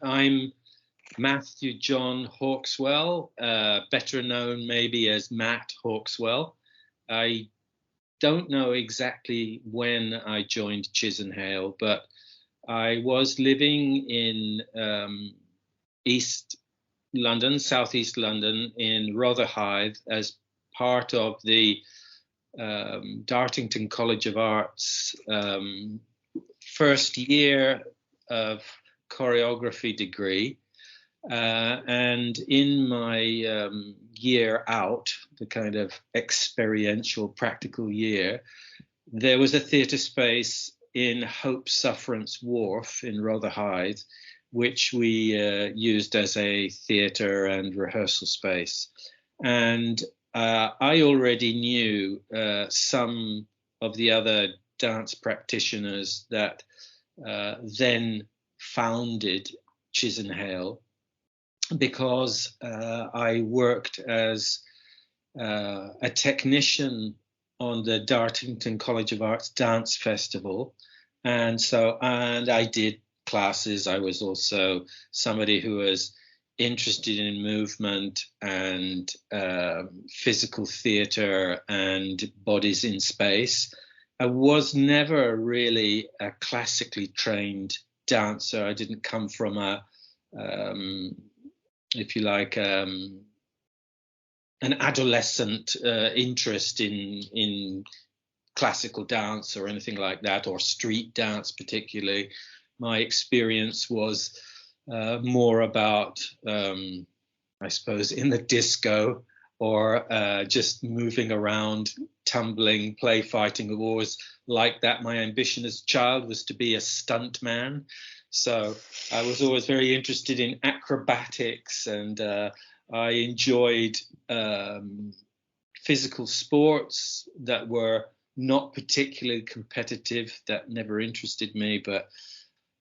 I'm Matthew John Hauxwell, better known maybe as Matt Hauxwell. I don't know exactly when I joined Chisenhale, but I was living in East London, Southeast London, in Rotherhithe as part of the Dartington College of Arts first year of choreography degree. And in my year out, the kind of experiential, practical year, there was a theatre space in Hope Sufferance Wharf in Rotherhithe, which we used as a theatre and rehearsal space. And I already knew some of the other dance practitioners that then founded Chisenhale, because I worked as a technician on the Dartington College of Arts Dance Festival. And I did classes. I was also somebody who was interested in movement and physical theatre and bodies in space. I was never really a classically trained dancer. I didn't come from a if you like, an adolescent interest in classical dance or anything like that, or street dance particularly. My experience was more about, I suppose, in the disco, or just moving around, tumbling, play fighting. I've always liked that. My ambition as a child was to be a stunt man. So I was always very interested in acrobatics, and I enjoyed physical sports that were not particularly competitive. That never interested me. But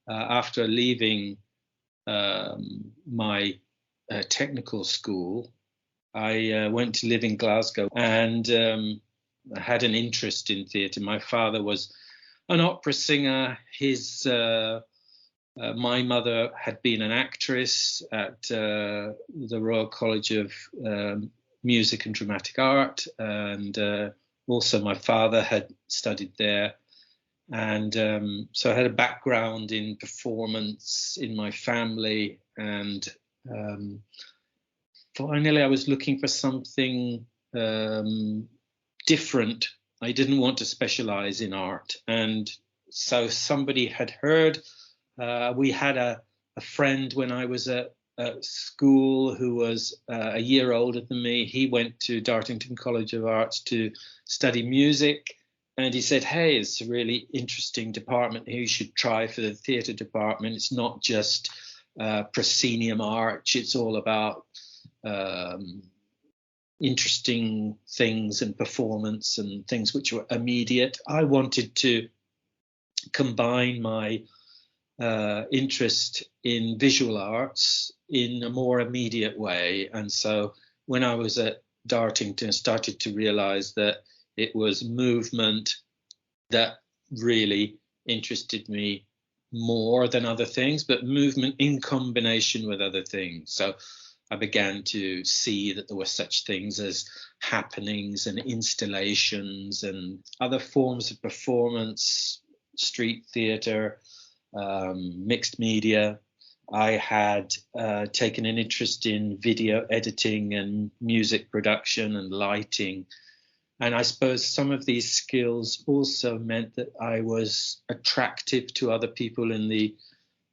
after leaving my technical school, I went to live in Glasgow, and I had an interest in theatre. My father was an opera singer. My mother had been an actress at the Royal College of Music and Dramatic Art, and also my father had studied there. And so I had a background in performance in my family, and finally I was looking for something different. I didn't want to specialize in art, and so somebody had heard. We had a friend when I was at school who was a year older than me. He went to Dartington College of Arts to study music, and he said, "Hey, it's a really interesting department here. You should try for the theatre department. It's not just proscenium arch. It's all about interesting things and performance and things which were immediate." I wanted to combine my interest in visual arts in a more immediate way. And so when I was at Dartington, I started to realize that it was movement that really interested me more than other things, but movement in combination with other things. So I began to see that there were such things as happenings and installations and other forms of performance, street theatre, mixed media. I had taken an interest in video editing and music production and lighting. And I suppose some of these skills also meant that I was attractive to other people in the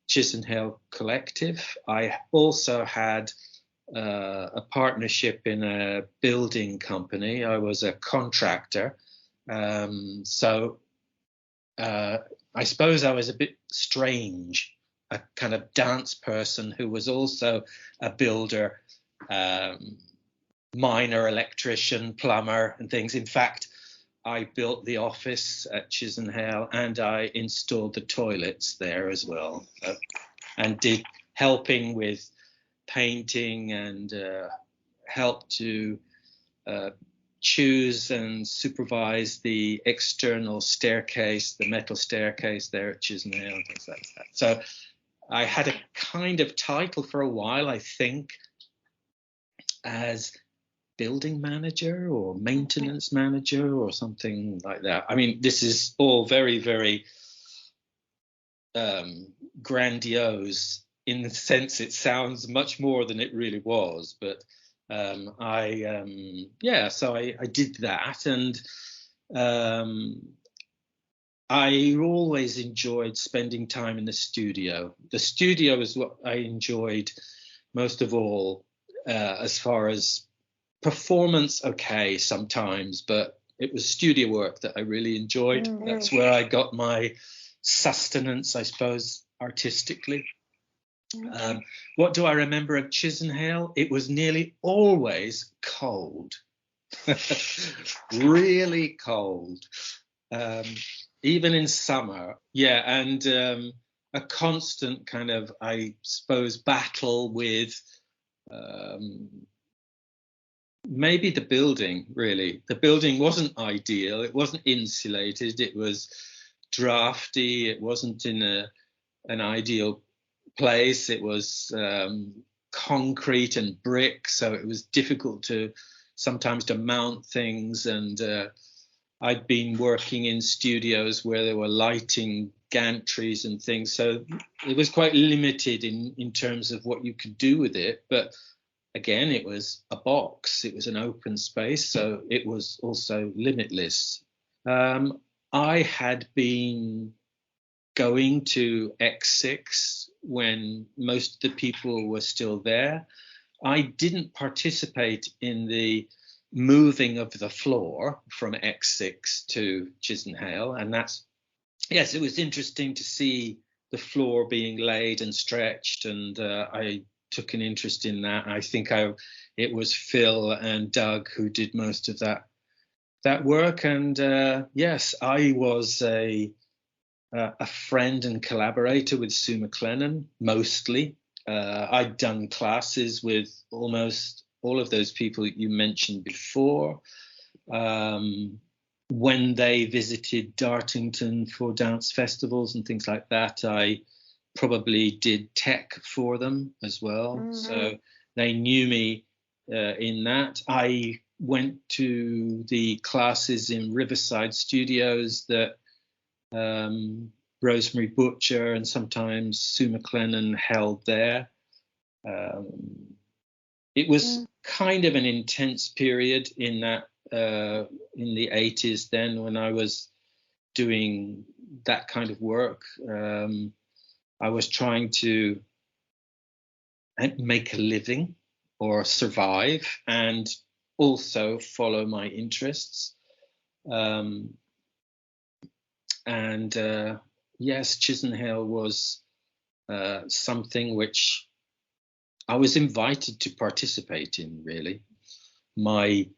Chisenhale collective. I also had a partnership in a building company. I was a contractor. So I suppose I was a bit strange, a kind of dance person who was also a builder, minor electrician, plumber and things. In fact, I built the office at Chisenhale, and I installed the toilets there as well, and did helping with painting and helped to choose and supervise the external staircase, the metal staircase there at Chisenhale, things like that. So I had a kind of title for a while, I think, as building manager or maintenance manager or something like that. I mean, this is all very, very grandiose in the sense it sounds much more than it really was. But so I did that, and I always enjoyed spending time in the studio. The studio is what I enjoyed most of all, as far as performance, okay, sometimes, but it was studio work that I really enjoyed. That's where I got my sustenance, I suppose, artistically. What do I remember of Chisenhale? It was nearly always cold, really cold, even in summer. Yeah, and a constant kind of, I suppose, battle with maybe the building. Really, the building wasn't ideal. It wasn't insulated. It was drafty. It wasn't in an ideal place. It was concrete and brick, so it was difficult sometimes to mount things. And I'd been working in studios where there were lighting gantries and things, so it was quite limited in terms of what you could do with it. But again, it was a box, it was an open space, so it was also limitless. I had been going to X6 when most of the people were still there. I didn't participate in the moving of the floor from X6 to Chisenhale, and it was interesting to see the floor being laid and stretched, and I took an interest in that. I think it was Phil and Doug who did most of that work, and yes, I was a friend and collaborator with Sue Maclennan, mostly. I'd done classes with almost all of those people you mentioned before. When they visited Dartington for dance festivals and things like that, I probably did tech for them as well. So they knew me in that. I went to the classes in Riverside Studios that Rosemary Butcher and sometimes Sue Maclennan held there. It was kind of an intense period in that in the 80s then, when I was doing that kind of work. I was trying to make a living or survive and also follow my interests. Yes, Chisenhale was something which I was invited to participate in, really. My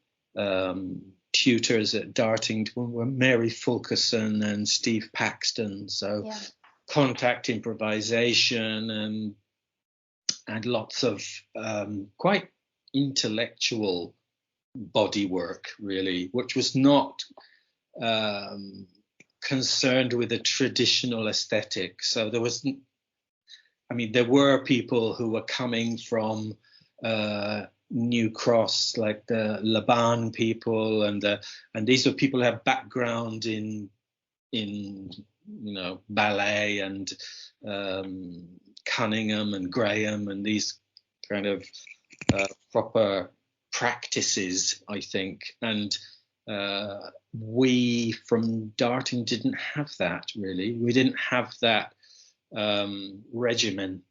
tutors at Dartington were Mary Fulkerson and Steve Paxton, so contact improvisation and lots of quite intellectual body work, really, which was not concerned with a traditional aesthetic. So there wasn't, I mean, there were people who were coming from New Cross, like the Laban people, and these were people who have background in ballet and Cunningham and Graham and these kind of proper practices, I think. And we from Darting didn't have that, really. We didn't have that regimen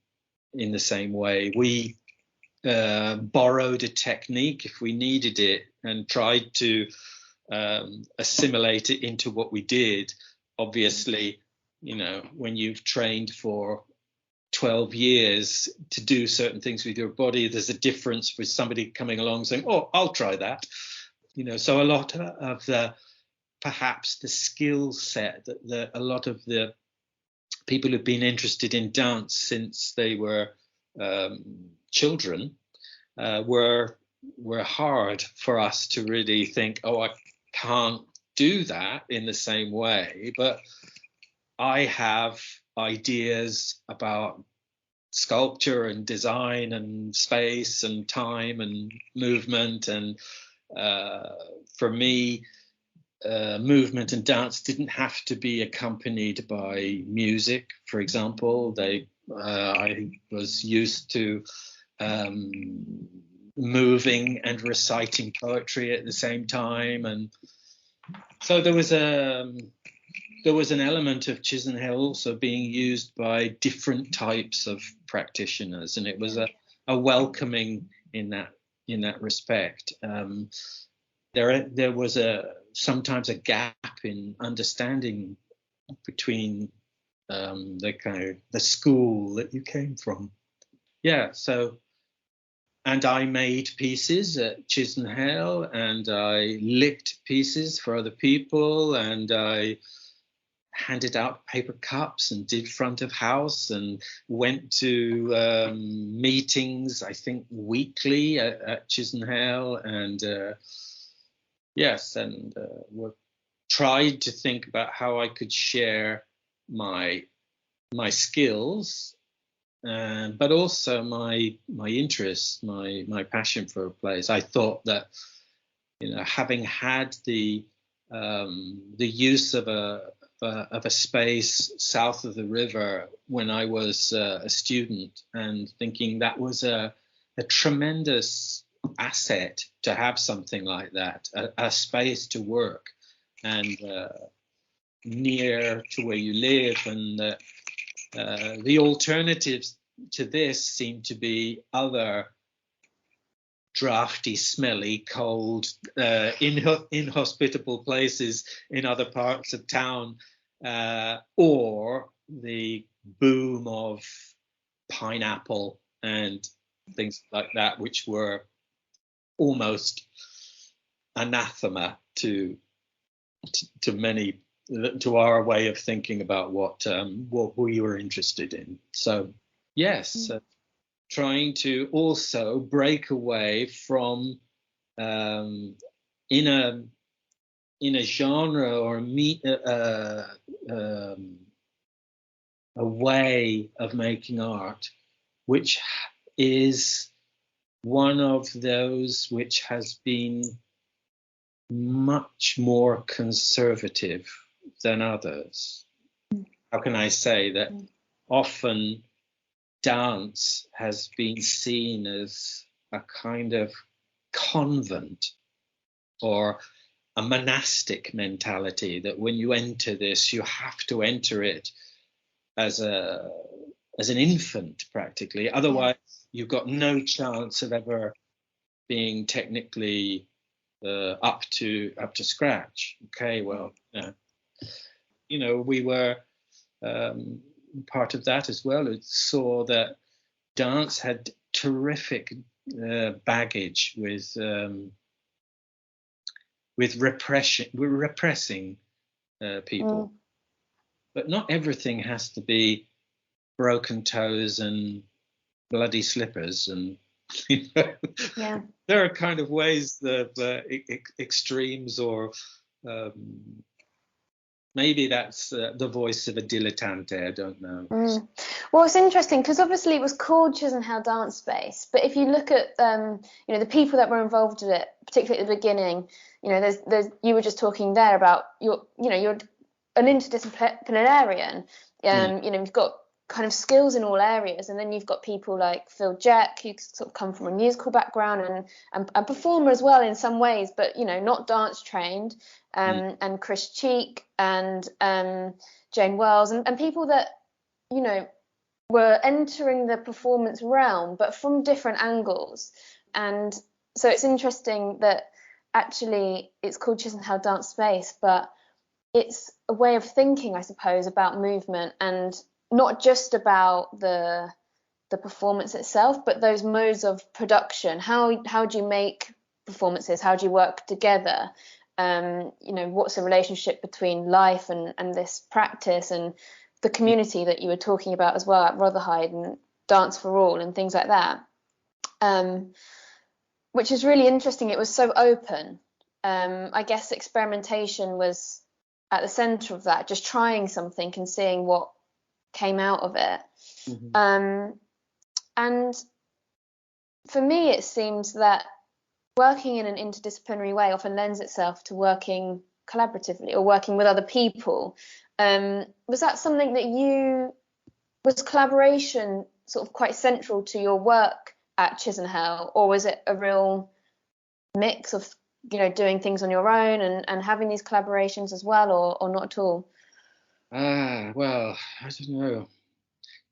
in the same way. We borrowed a technique if we needed it and tried to assimilate it into what we did. Obviously, when you've trained for 12 years to do certain things with your body, there's a difference with somebody coming along saying, oh, I'll try that. So a lot of perhaps the skill set that a lot of the people who've been interested in dance since they were children were hard for us to really think, oh, I can't do that in the same way. But I have ideas about sculpture and design and space and time and movement. And for me, movement and dance didn't have to be accompanied by music, for example. I was used to moving and reciting poetry at the same time, and so there was an element of Chisenhale also being used by different types of practitioners, and it was a welcoming in that respect. There was sometimes a gap in understanding between the school that you came from. Yeah, so, and I made pieces at Chisenhale, and I licked pieces for other people, and I handed out paper cups and did front of house and went to meetings, I think weekly at Chisenhale, and yes, and tried to think about how I could share my skills, but also my interests, my passion for a place. I thought that, having had the use of a space south of the river when I was a student, and thinking that was a tremendous asset to have something like that, a space to work, and near to where you live, and the alternatives to this seem to be other drafty, smelly, cold, inhospitable places in other parts of town, or the boom of pineapple and things like that, which were almost anathema to many, to our way of thinking about what we were interested in. So yes, trying to also break away from in a genre or a way of making art, which is one of those which has been much more conservative than others. How can I say that? Often dance has been seen as a kind of convent or a monastic mentality, that when you enter this, you have to enter it as an infant practically. Otherwise, you've got no chance of ever being technically up to scratch. Okay, well, we were part of that as well. It saw that dance had terrific baggage with repressing people. But not everything has to be broken toes and bloody slippers, and there are kind of ways that extremes, or maybe that's the voice of a dilettante, I don't know. Well, it's interesting because obviously it was called Chisenhale Dance Space, but if you look at the people that were involved in it, particularly at the beginning, there's you were just talking there about you're an interdisciplinarian. You've got kind of skills in all areas, and then you've got people like Phil Jeck, who sort of come from a musical background and a performer as well in some ways, but not dance trained, and Chris Cheek and Jane Wells, and people that were entering the performance realm but from different angles. And so it's interesting that actually it's called Chisenhale Dance Space, but it's a way of thinking, I suppose, about movement, and not just about the performance itself, but those modes of production. How do you make performances? How do you work together? What's the relationship between life and this practice, and the community that you were talking about as well at Rotherhithe, and Dance for All and things like that, which is really interesting. It was so open. I guess experimentation was at the centre of that, just trying something and seeing what came out of it. And for me, it seems that working in an interdisciplinary way often lends itself to working collaboratively or working with other people. Was that something that was collaboration sort of quite central to your work at Chisenhale, or was it a real mix of, doing things on your own and having these collaborations as well, or not at all? Well, I don't know.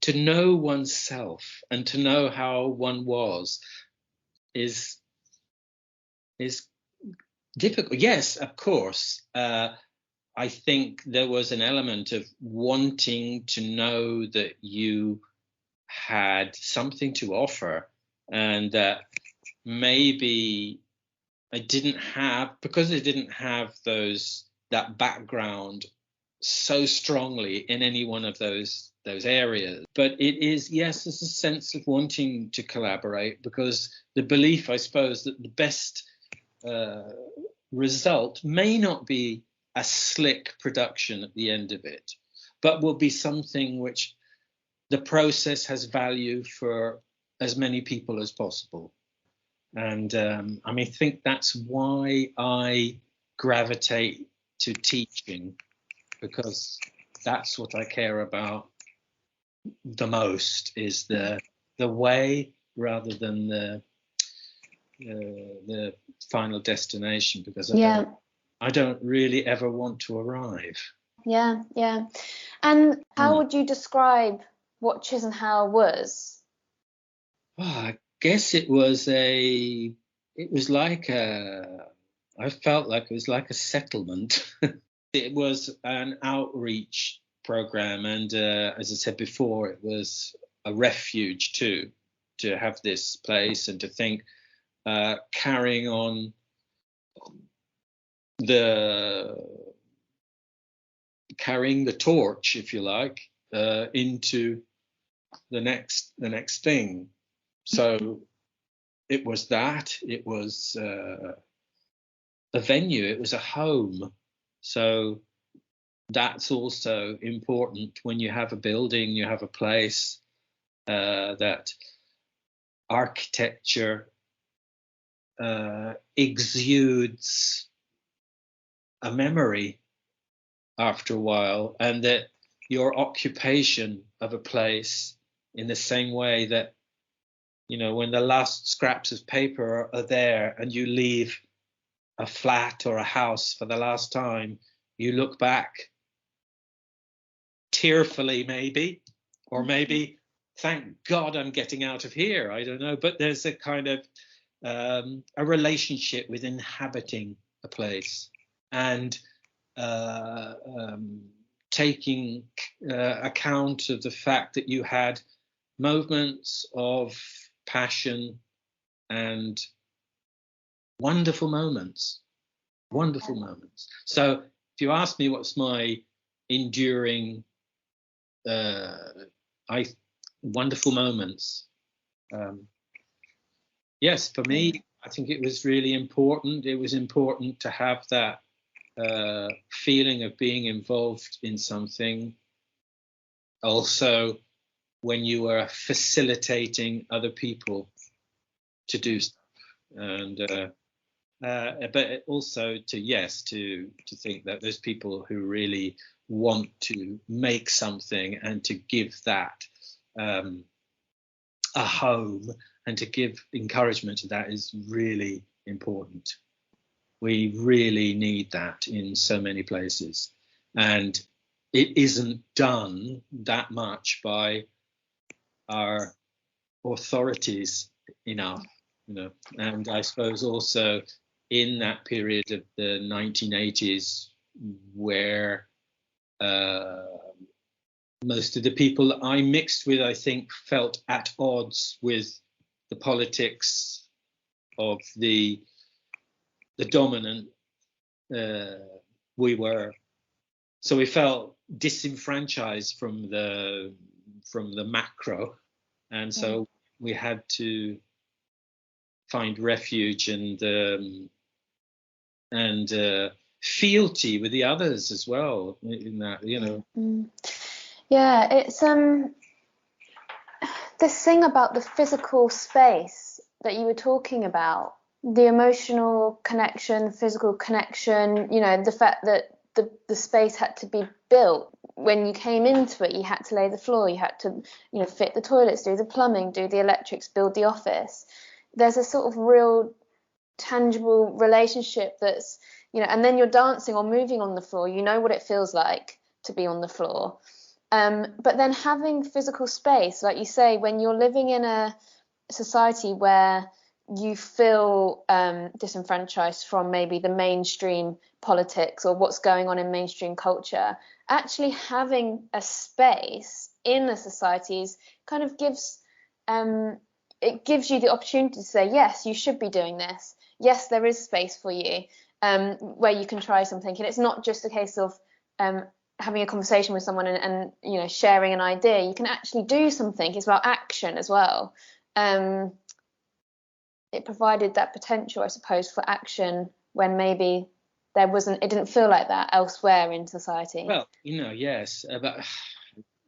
To know oneself and to know how one was is difficult. Yes, of course. I think there was an element of wanting to know that you had something to offer, and that maybe I didn't have that background so strongly in any one of those areas. But it is, yes, there's a sense of wanting to collaborate, because the belief, I suppose, that the best result may not be a slick production at the end of it, but will be something which the process has value for as many people as possible. And I think that's why I gravitate to teaching, because that's what I care about the most, is the way rather than the final destination, because I don't really ever want to arrive. Yeah. And how would you describe what Chisenhale was? I guess I felt like it was like a settlement. It was an outreach program, and as I said before, it was a refuge too, to have this place and to think, carrying on carrying the torch, if you like, into the next thing. So it was that. It was a venue. It was a home. So that's also important when you have a building, you have a place, that architecture exudes a memory after a while, and that your occupation of a place, in the same way that, when the last scraps of paper are there and you leave a flat or a house for the last time, you look back tearfully, maybe, or maybe, thank God I'm getting out of here. I don't know, but there's a kind of a relationship with inhabiting a place, and taking account of the fact that you had moments of passion and wonderful moments. So if you ask me what's my enduring wonderful moments, yes, for me, I think it was really important. It was important to have that feeling of being involved in something. Also, when you are facilitating other people to do stuff, and but also to think that there's people who really want to make something and to give that a home, and to give encouragement to that is really important. We really need that in so many places, and it isn't done that much by our authorities enough, and I suppose also in that period of the 1980s, where most of the people I mixed with, I think, felt at odds with the politics of the dominant. We felt disenfranchised from the macro, and so we had to find refuge and fealty with the others as well, in that, Yeah, it's this thing about the physical space that you were talking about, the emotional connection, physical connection, you know, the fact that the space had to be built. When you came into it, you had to lay the floor, you had to, you know, fit the toilets, do the plumbing, do the electrics, build the office. There's a sort of real tangible relationship that's, you know, and then you're dancing or moving on the floor, you know what it feels like to be on the floor. But then having physical space, like you say, when you're living in a society where you feel disenfranchised from maybe the mainstream politics or what's going on in mainstream culture, actually having a space in a society is kind of gives it gives you the opportunity to say, yes, you should be doing this. Yes, there is space for you where you can try something. And it's not just a case of having a conversation with someone and you know, sharing an idea. You can actually do something. It's about action as well. It provided that potential, I suppose, for action when maybe it didn't feel like that elsewhere in society. Well, you know, yes, but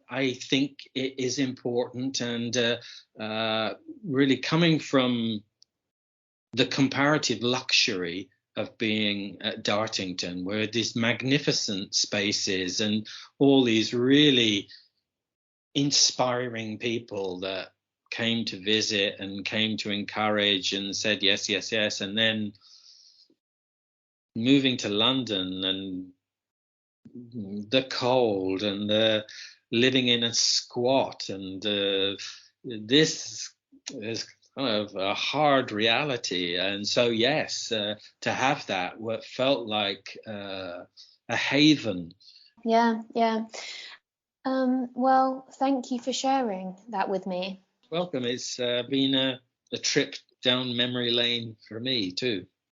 I think it is important, and really coming from the comparative luxury of being at Dartington, where these magnificent spaces and all these really inspiring people that came to visit and came to encourage and said yes, yes, yes, and then moving to London and the cold and the living in a squat, and this is kind of a hard reality. And so yes, to have that, what felt like a haven. Yeah. Well, thank you for sharing that with me. Welcome. It's been a trip down memory lane for me too.